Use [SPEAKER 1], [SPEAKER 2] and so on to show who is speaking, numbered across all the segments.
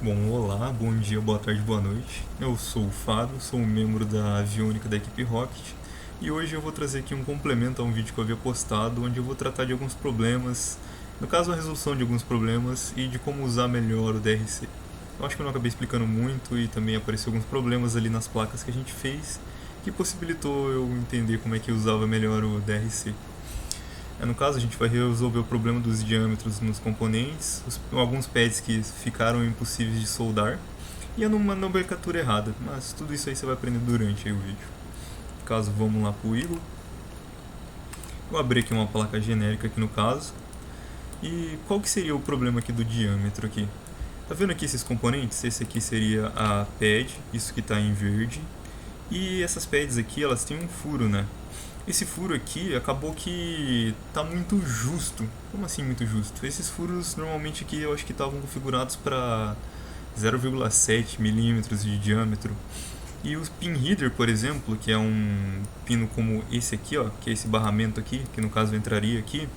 [SPEAKER 1] Bom, olá, bom dia, boa tarde, boa noite. Eu sou o Fábio, sou um membro da aviônica da equipe Rocket e hoje eu vou trazer aqui um complemento a um vídeo que eu havia postado onde eu vou tratar de alguns problemas, no caso a resolução de alguns problemas e de como usar melhor o DRC. Eu acho que eu não acabei explicando muito e também apareceu alguns problemas ali nas placas que a gente fez que possibilitou eu entender como é que usava melhor o DRC. No caso, a gente vai resolver o problema dos diâmetros nos componentes, alguns pads que ficaram impossíveis de soldar e uma nomenclatura errada, mas tudo isso aí você vai aprender durante aí o vídeo. No caso, vamos lá para o Eagle. Vou abrir aqui uma placa genérica aqui no caso. E qual que seria o problema aqui do diâmetro aqui? Tá vendo aqui esses componentes? Esse aqui seria a pad, isso que está em verde. E essas pads aqui, elas têm um furo, né? Esse furo aqui acabou que tá muito justo. Como assim muito justo? Esses furos normalmente aqui eu acho que estavam configurados para 0,7 milímetros de diâmetro. E o pin header, por exemplo, que é um pino como esse aqui, ó, que é esse barramento aqui, que no caso entraria aqui,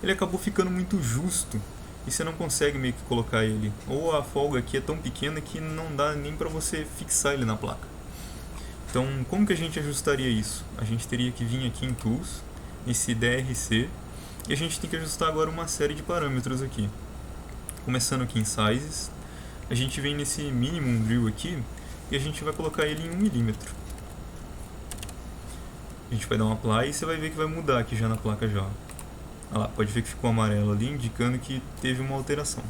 [SPEAKER 1] ele acabou ficando muito justo e você não consegue meio que colocar ele. Ou a folga aqui é tão pequena que não dá nem para você fixar ele na placa. Então, como que a gente ajustaria isso? A gente teria que vir aqui em Tools, nesse DRC, e a gente tem que ajustar agora uma série de parâmetros aqui. Começando aqui em Sizes, a gente vem nesse Minimum Drill aqui, e a gente vai colocar ele em 1 milímetro. A gente vai dar um Apply e você vai ver que vai mudar aqui já na placa já. Olha lá, pode ver que ficou amarelo ali, indicando que teve uma alteração.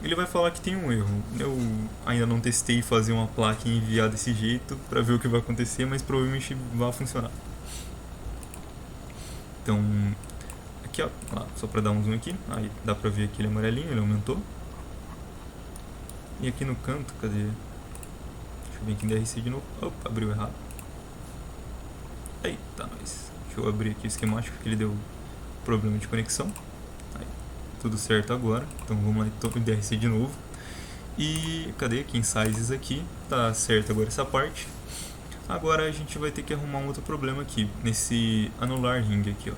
[SPEAKER 1] Ele vai falar que tem um erro. Eu ainda não testei fazer uma placa e enviar desse jeito para ver o que vai acontecer, mas provavelmente vai funcionar. Então, aqui ó, só para dar um zoom aqui, aí dá pra ver aquele amarelinho, ele aumentou. E aqui no canto, cadê? Deixa eu vir aqui em DRC de novo. Opa, abriu errado. Eita, nós. Deixa eu abrir aqui o esquemático que ele deu problema de conexão. Aí, tudo certo agora. Então vamos lá em DRC de novo. E cadê aqui em Sizes aqui? Tá certo agora essa parte. Agora a gente vai ter que arrumar um outro problema aqui, nesse anular ring aqui, ó.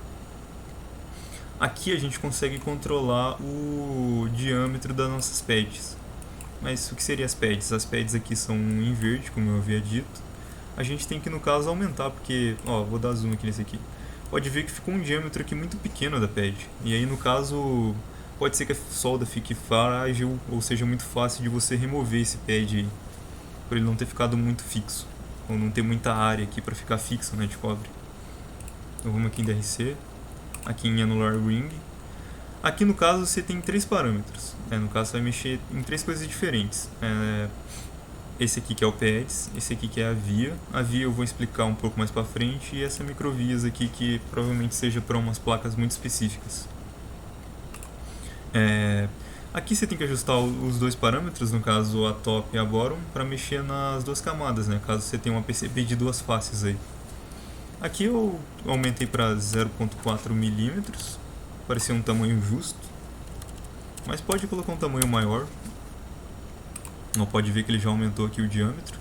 [SPEAKER 1] Aqui a gente consegue controlar o diâmetro das nossas pads. Mas o que seriam as pads? As pads aqui são em verde, como eu havia dito. A gente tem que, no caso, aumentar, porque, ó, vou dar zoom aqui nesse aqui. Pode ver que ficou um diâmetro aqui muito pequeno da pad. E aí, no caso, pode ser que a solda fique frágil, ou seja, muito fácil de você remover esse pad aí, por ele não ter ficado muito fixo, ou não ter muita área aqui para ficar fixo, né, de cobre. Então vamos aqui em DRC, aqui em Anular Ring. Aqui no caso você tem três parâmetros, no caso você vai mexer em três coisas diferentes. Esse aqui que é o pads, esse aqui que é a via eu vou explicar um pouco mais para frente, e essa microvias aqui que provavelmente seja para umas placas muito específicas. Aqui você tem que ajustar os dois parâmetros, no caso a top e a bottom, para mexer nas duas camadas, né, caso você tenha uma PCB de duas faces aí. Aqui eu aumentei para 0,4 milímetros, parecia um tamanho justo, mas pode colocar um tamanho maior. Não pode ver que ele já aumentou aqui o diâmetro.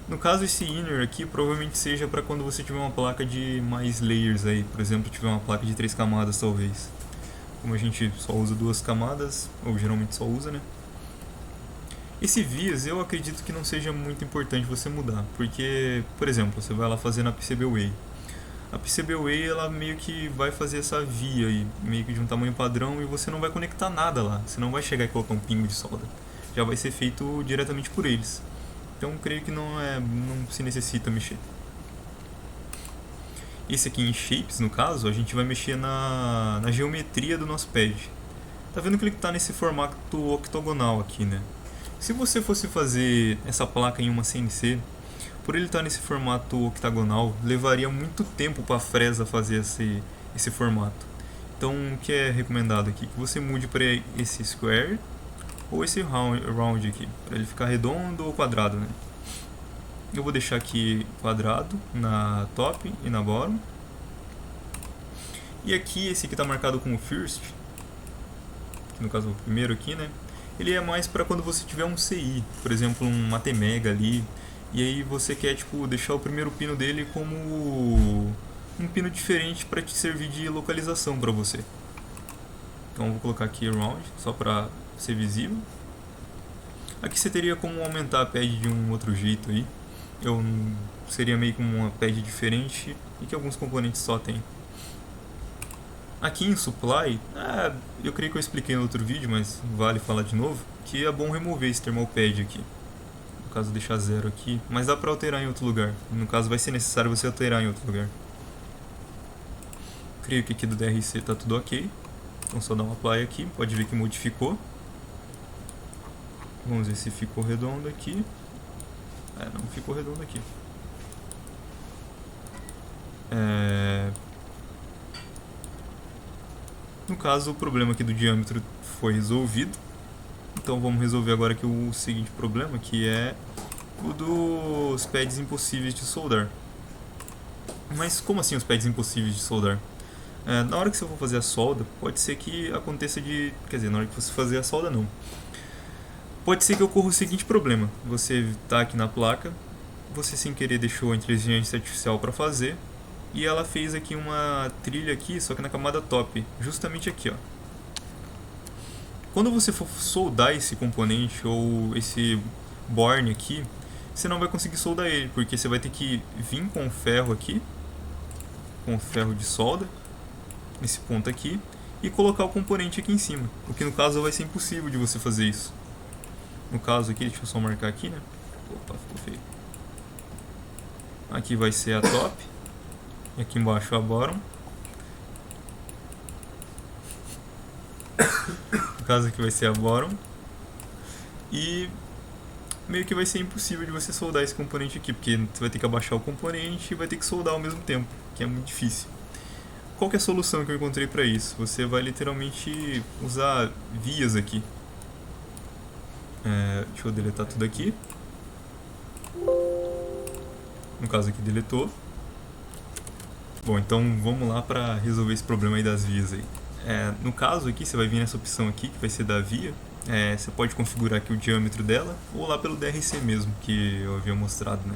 [SPEAKER 1] No caso, esse inner aqui provavelmente seja para quando você tiver uma placa de mais layers aí, por exemplo, tiver uma placa de 3 camadas talvez. Como a gente só usa 2 camadas, ou geralmente só usa, né? Esse vias eu acredito que não seja muito importante você mudar, porque, por exemplo, você vai lá fazer na PCBWay. A PCBWay ela meio que vai fazer essa via aí, meio que de um tamanho padrão, e você não vai conectar nada lá, você não vai chegar e colocar um pingo de solda. Já vai ser feito diretamente por eles. Então creio que não se necessita mexer. Esse aqui em Shapes, no caso, a gente vai mexer na geometria do nosso pad. Tá vendo que ele está nesse formato octogonal aqui, né? Se você fosse fazer essa placa em uma CNC, por ele estar nesse formato octagonal, levaria muito tempo para a fresa fazer esse formato. Então o que é recomendado aqui? Que você mude para esse square ou esse round aqui, para ele ficar redondo ou quadrado, né? Eu vou deixar aqui quadrado na top e na bottom. E aqui, esse aqui está marcado como first, que no caso o primeiro aqui, né? Ele é mais para quando você tiver um CI, por exemplo, um ATmega ali, e aí você quer tipo deixar o primeiro pino dele como um pino diferente para te servir de localização para você. Então eu vou colocar aqui round, só para ser visível. Aqui você teria como aumentar a pad de um outro jeito aí. Seria meio como uma pad diferente e que alguns componentes só tem. Aqui em Supply, eu creio que eu expliquei no outro vídeo, mas vale falar de novo, que é bom remover esse thermal pad aqui. No caso, deixar 0 aqui, mas dá pra alterar em outro lugar. No caso, vai ser necessário você alterar em outro lugar. Creio que aqui do DRC tá tudo ok. Então só dá um apply aqui, pode ver que modificou. Vamos ver se ficou redondo aqui. Não ficou redondo aqui. No caso, o problema aqui do diâmetro foi resolvido. Então vamos resolver agora aqui o seguinte problema, que é o dos pads impossíveis de soldar. Mas como assim os pads impossíveis de soldar? Na hora que você for fazer a solda, pode ser que aconteça de... Quer dizer, na hora que você fazer a solda não. Pode ser que ocorra o seguinte problema. Você está aqui na placa, você sem querer deixou a inteligência artificial para fazer, e ela fez aqui uma trilha aqui, só que na camada top, justamente aqui, ó. Quando você for soldar esse componente ou esse borne aqui, você não vai conseguir soldar ele, porque você vai ter que vir com o ferro aqui, com o ferro de solda, nesse ponto aqui, e colocar o componente aqui em cima, o que no caso vai ser impossível de você fazer isso. No caso aqui, deixa eu só marcar aqui, né? Opa, ficou feio. Aqui vai ser a top, e aqui embaixo a bottom. No caso aqui vai ser a bottom. E meio que vai ser impossível de você soldar esse componente aqui, porque você vai ter que abaixar o componente e vai ter que soldar ao mesmo tempo, que é muito difícil. Qual que é a solução que eu encontrei para isso? Você vai literalmente usar vias aqui. Deixa eu deletar tudo aqui. No caso aqui deletou. Bom, então vamos lá para resolver esse problema aí das vias aí. No caso aqui, você vai vir nessa opção aqui, que vai ser da via. Você pode configurar aqui o diâmetro dela, ou lá pelo DRC mesmo, que eu havia mostrado, né?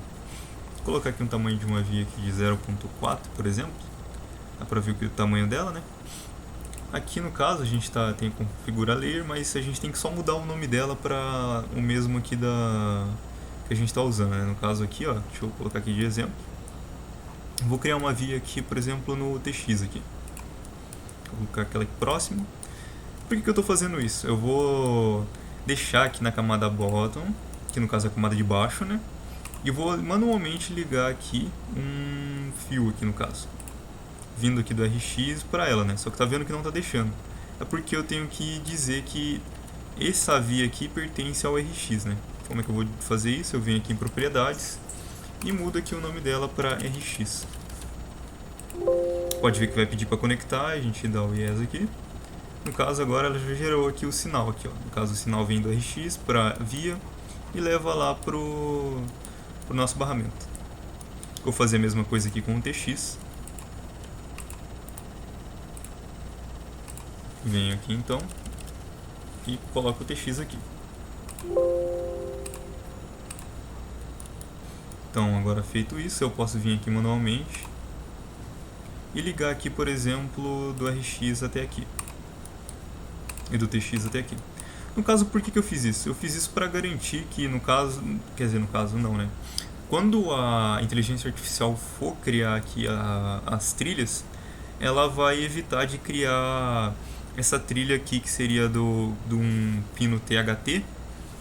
[SPEAKER 1] Vou colocar aqui um tamanho de uma via aqui de 0.4, por exemplo. Dá pra ver o tamanho dela, né? Aqui no caso a gente tem que configurar layer, mas a gente tem que só mudar o nome dela para o mesmo aqui que a gente está usando, né? No caso aqui, ó, deixa eu colocar aqui de exemplo. Vou criar uma via aqui, por exemplo, no TX aqui. Vou colocar aquela aqui próxima. Por que eu estou fazendo isso? Eu vou deixar aqui na camada bottom, que no caso é a camada de baixo, né? E vou manualmente ligar aqui um fio aqui no caso, vindo aqui do RX para ela, né? Só que tá vendo que não tá deixando. É porque eu tenho que dizer que essa via aqui pertence ao RX, né? Como é que eu vou fazer isso? Eu venho aqui em propriedades e mudo aqui o nome dela para RX. Pode ver que vai pedir para conectar, a gente dá o yes aqui. No caso agora ela já gerou aqui o sinal aqui, ó. No caso o sinal vem do RX para via e leva lá pro nosso barramento. Vou fazer a mesma coisa aqui com o TX. Venho aqui então e coloco o TX aqui. Então agora feito isso, eu posso vir aqui manualmente e ligar aqui, por exemplo, do RX até aqui e do TX até aqui. No caso, por que eu fiz isso? Eu fiz isso para garantir que no caso, quer dizer, no caso não, né? Quando a inteligência artificial for criar aqui as trilhas, ela vai evitar de criar essa trilha aqui que seria de um pino THT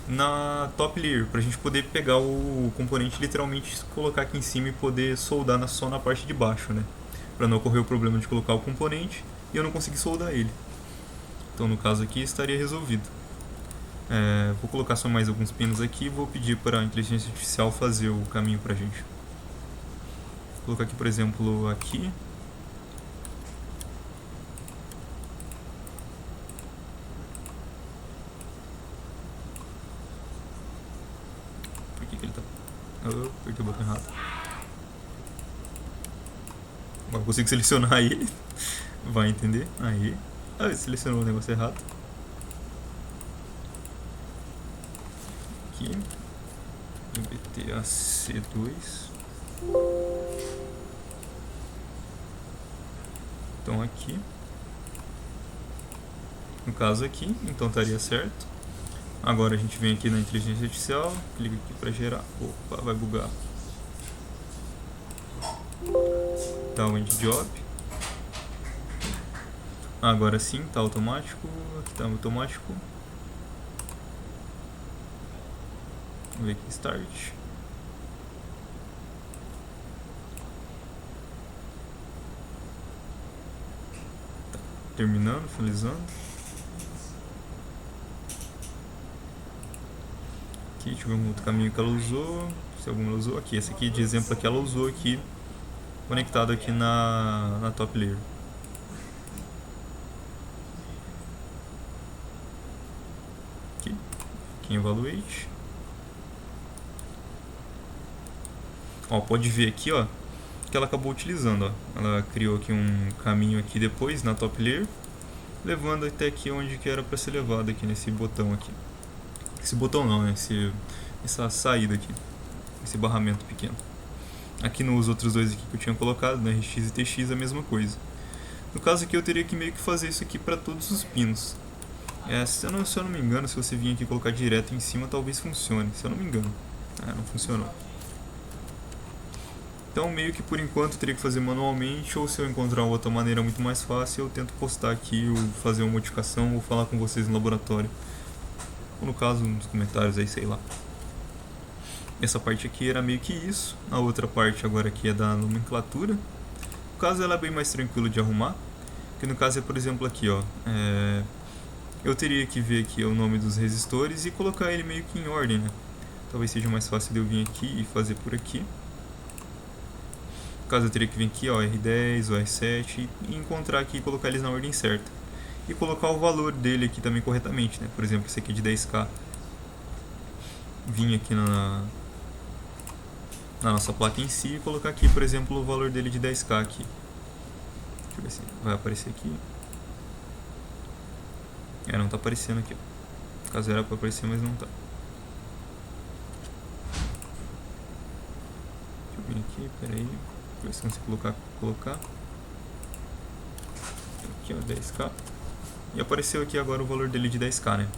[SPEAKER 1] na top layer, para a gente poder pegar o componente literalmente colocar aqui em cima e poder soldar só na parte de baixo, né? Para não ocorrer o problema de colocar o componente e eu não conseguir soldar ele. Então no caso aqui estaria resolvido. Vou colocar só mais alguns pinos aqui e vou pedir para a inteligência artificial fazer o caminho para a gente. Vou colocar aqui, por exemplo, aqui. Por que ele tá... Oh, apertei o botão errado. Agora eu consigo selecionar ele. Vai entender. Aí. Selecionou o negócio errado. Aqui. BTAC2. Então aqui. No caso aqui, então estaria certo. Agora a gente vem aqui na inteligência artificial, clica aqui para gerar. Opa, vai bugar. Tá o end job. Agora sim, tá automático. Aqui tá automático. Vamos ver aqui, start. Tá terminando, finalizando. Aqui, deixa eu ver um outro caminho que ela usou. Se alguma ela usou. Aqui, esse aqui de exemplo aqui ela usou aqui. Conectado aqui na top layer. Aqui em evaluate. Ó, pode ver aqui, ó, que ela acabou utilizando, ó. Ela criou aqui um caminho aqui depois na top layer, levando até aqui onde que era para ser levado aqui nesse botão aqui. Esse botão não, né? Essa saída aqui, esse barramento pequeno. Aqui nos outros dois aqui que eu tinha colocado, no RX e TX, a mesma coisa. No caso aqui eu teria que meio que fazer isso aqui para todos os pinos. Se eu não me engano, se você vir aqui e colocar direto em cima, talvez funcione. Se eu não me engano. Não funcionou. Então meio que por enquanto eu teria que fazer manualmente, ou se eu encontrar outra maneira muito mais fácil, eu tento postar aqui, ou fazer uma modificação, ou falar com vocês no laboratório. Ou no caso, nos comentários aí, sei lá. Essa parte aqui era meio que isso. A outra parte agora aqui é da nomenclatura. No caso ela é bem mais tranquilo de arrumar. Que no caso é, por exemplo, aqui, ó. Eu teria que ver aqui o nome dos resistores e colocar ele meio que em ordem, né? Talvez seja mais fácil de eu vir aqui e fazer por aqui. No caso eu teria que vir aqui, ó, R10, o R7 e encontrar aqui e colocar eles na ordem certa. E colocar o valor dele aqui também corretamente, né? Por exemplo, esse aqui de 10K. Vim aqui na nossa placa em si e colocar aqui, por exemplo, o valor dele de 10K aqui. Deixa eu ver se vai aparecer aqui. Não tá aparecendo aqui. No caso era pra aparecer, mas não tá. Deixa eu vir aqui, peraí. Deixa eu ver se consigo colocar. Aqui, ó, 10K. E apareceu aqui agora o valor dele de 10K, né?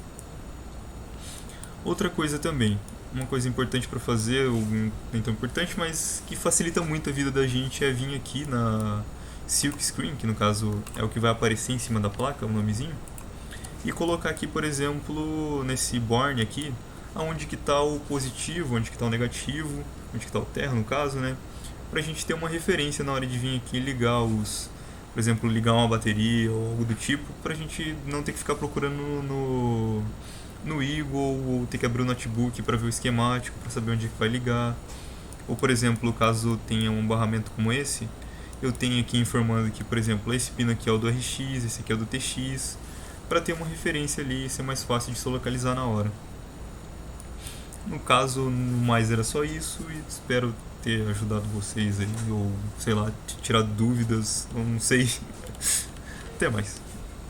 [SPEAKER 1] Outra coisa também, uma coisa importante para fazer, ou nem tão importante, mas que facilita muito a vida da gente, é vir aqui na Silk Screen, que no caso é o que vai aparecer em cima da placa, o nomezinho, e colocar aqui, por exemplo, nesse borne aqui, aonde que está o positivo, onde que está o negativo, onde que está o terra, no caso, né? Pra gente ter uma referência na hora de vir aqui e ligar por exemplo, ligar uma bateria ou algo do tipo, pra gente não ter que ficar procurando no Eagle, ou ter que abrir o notebook para ver o esquemático, para saber onde é que vai ligar. Ou, por exemplo, caso tenha um barramento como esse, eu tenho aqui informando que, por exemplo, esse pino aqui é o do RX, esse aqui é o do TX, para ter uma referência ali e ser mais fácil de se localizar na hora. No caso, no mais era só isso, e espero ter ajudado vocês aí, ou sei lá, tirado dúvidas, ou não sei. Até mais.